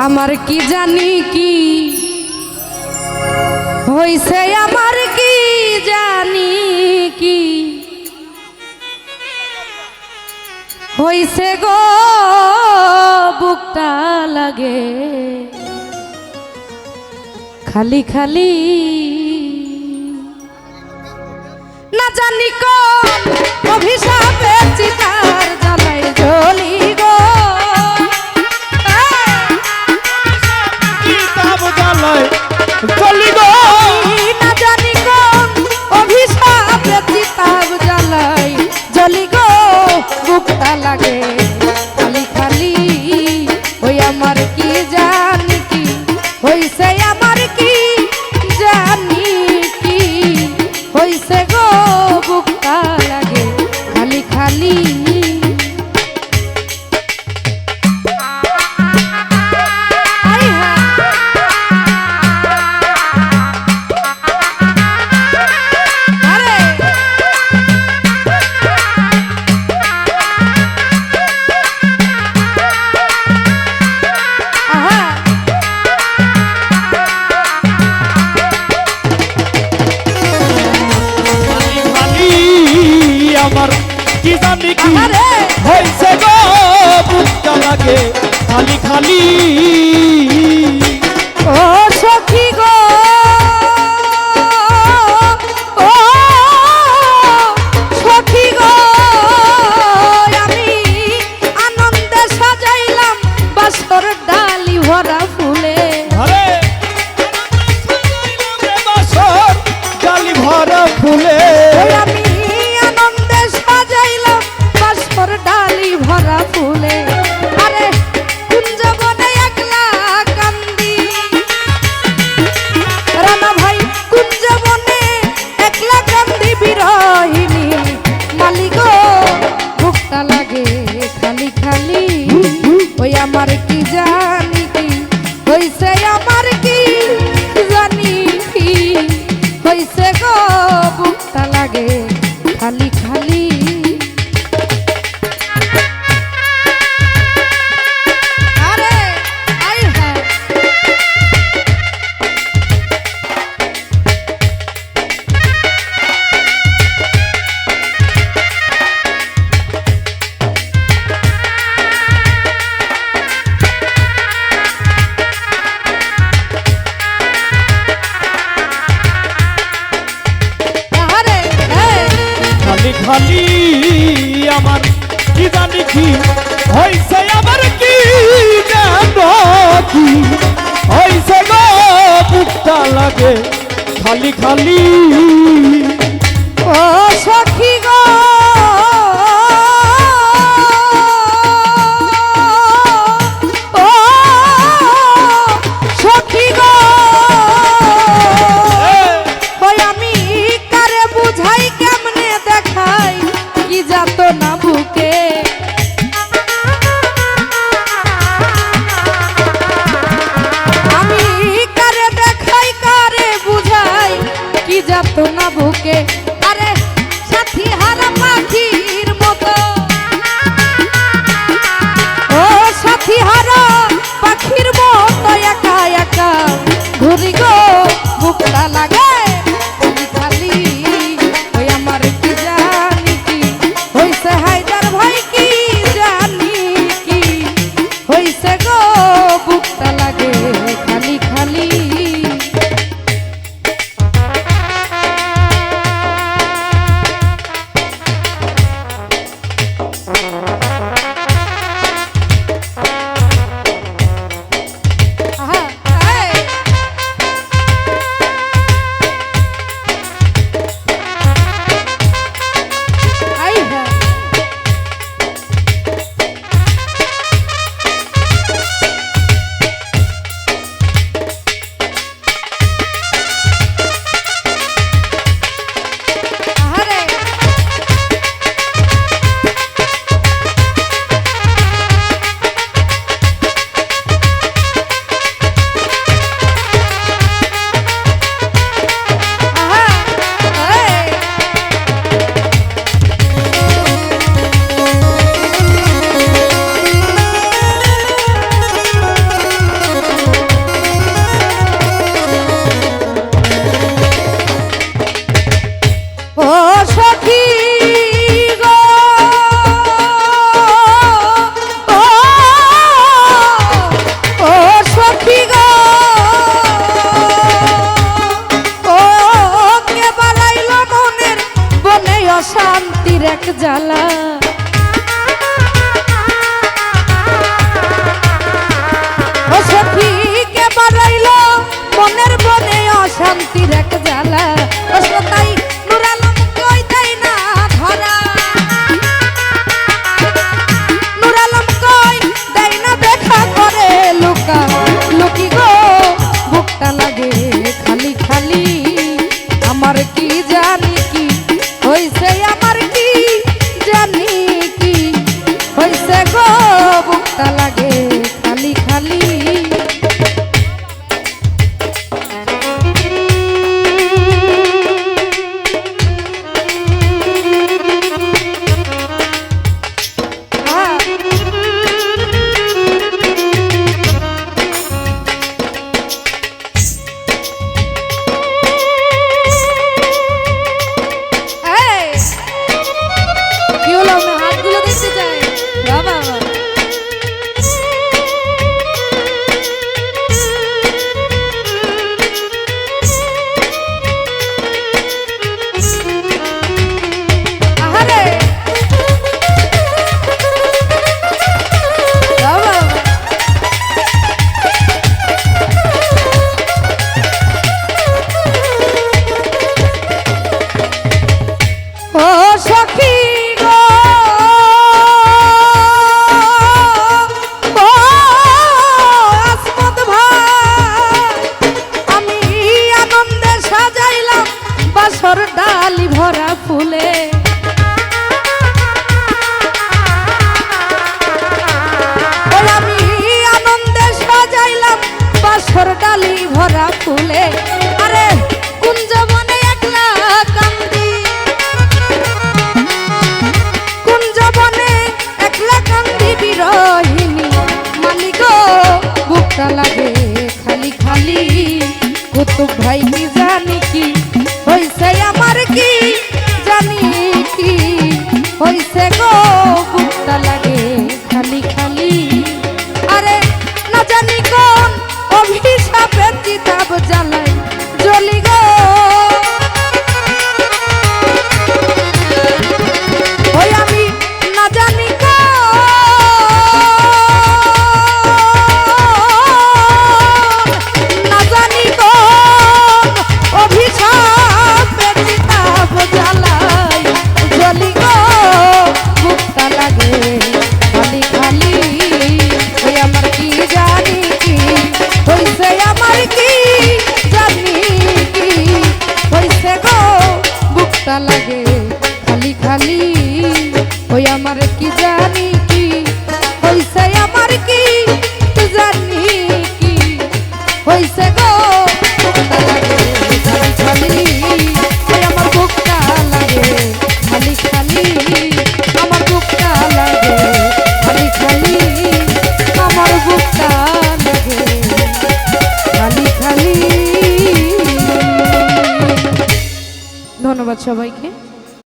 আমার কি জানি কি হইছে, আমার কি জানি কি হইছে গো, বুকটা লাগে খালি খালি, না জানি কোন অভিশাপে চিতার জ্বালাই জ্বলি গো, চিতাব জ্বালাই জ্বলি গো, না জানি কোন অভিশাপে চিতাব জ্বালাই জ্বলি গো, বুকটা লাগে খালি খালি। ওই আমার কি জানি কি হইছে, আমার কি জানি কি হইছে গো, বুকটা লাগে খালি খালি। আমার কি জানি কি হইছে গো, বুকটা লাগে খালি খালি। ও সখী গো, ও সখী গো, আমি আনন্দে সাজাইলাম বাসর ডালি ভরা ফুলে, বাসর ডালি ভরা ফুলে, আমি আনন্দে সাজাইলাম বাসর ডালি ভরা ফুলে। আরে কুঞ্জ বনে একলা কান্দি, রানা ভাই কুঞ্জ বনে একলা কান্দি বিরহিনী, মালিক বুকটা লাগে খালি খালি। ওই আমার কি জানি কি হইছে, আমার কি জানি কি হইছে গো, বুকটা লাগে খালি খালি। আরে আই হ্যাঁ, আরে খালি খালি। আমার কি জানি কি হইছে, আমার কি জানো কি হইছে গো, বুকটা লাগে খালি খালি। ও সখী গো, ও সখী গো, ওই আমি কারে বুঝাই, কেমনে দেখাই কি যাত না বুকে, আমি কারে দেখাই কারে বুঝাই কি যাত না বুকে। আরে সাথে অশান্তির এক জ্বালা ও সখী কে বাড়াইলো মনের বনে অশান্তির এক জ্বালা ও সতাই নূর আলম কই দেয় না ধরা নূর আলম কই দেয় না দেখা করে লুকা লুকি গো বুকটা লাগে খালি খালি আমার কি জানি কি হইছে আমার কি জানি কি হইছে গো বুকটা লাগে খালি খালি কি হলো আমি হাতগুলো দেখতে চাই বাবা আহারে বাবা ও সখী গো ও আসমত ভাই আমি আনন্দে সাজাইলাম বাসর ডালি ভরা ফুলে ও আমি আনন্দে সাজাইলাম বাসর ডালি ভরা ফুলে আরে কুঞ্জ বনে একলা কান্দি কুঞ্জবনে একলা কান্দি বিরহিনী মালিক বুকটা লাগে খালি খালি কুতুব ভাই কি জানি কি হইছে আমার কি জানি কি হইছে গো বুকটা লাগে খালি খালি আরে না জানি কোন অভিশাপের কিতাব জ্বালাই জ্বলি গো ওই আমি না জানি না জানি কোন অভিশাপের কিতাব জ্বালাই জ্বলি গো বুকটা লাগে খালি খালি ওই আমার কি জানি কি হইছে আমার কি জানি কি হইছে গো বুকটা লাগে খালি খালি ওই আমার কি জানি